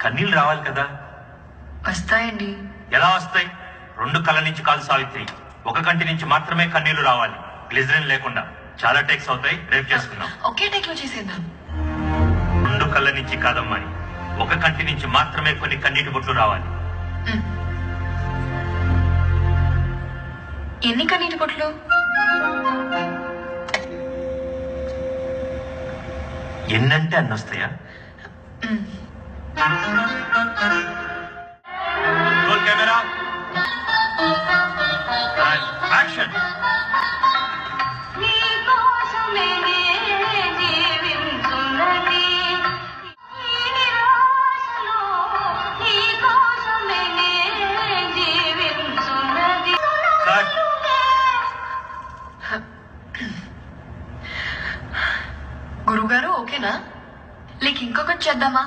కన్నీళ్ళు రావాలి కదా. వస్తాయండి. ఎలా వస్తాయి? 2 కళ్ళ నుంచి కాదు సావిత్రి, 1 కంటి నుంచి మాత్రమే కన్నీళ్లు రావాలి, గ్లిజరిన్ లేకుండా. చాలా టేక్స్ అవుతాయి, రేపు చేసుకుందాం. ఒకే టేక్ లో చేసేద్దాం. 2 కళ్ళ నుంచి కాదమ్మా, 1 కంటి నుంచి మాత్రమే కొన్ని కన్నీటి బొట్లు రావాలి. ఎన్ని కన్నీటి బొట్లు? ఎన్నంటే అన్నొస్తాయా? Roll camera, action. గురుగారు ఓకేనా? లేక ఇంకొకటి చేద్దామా?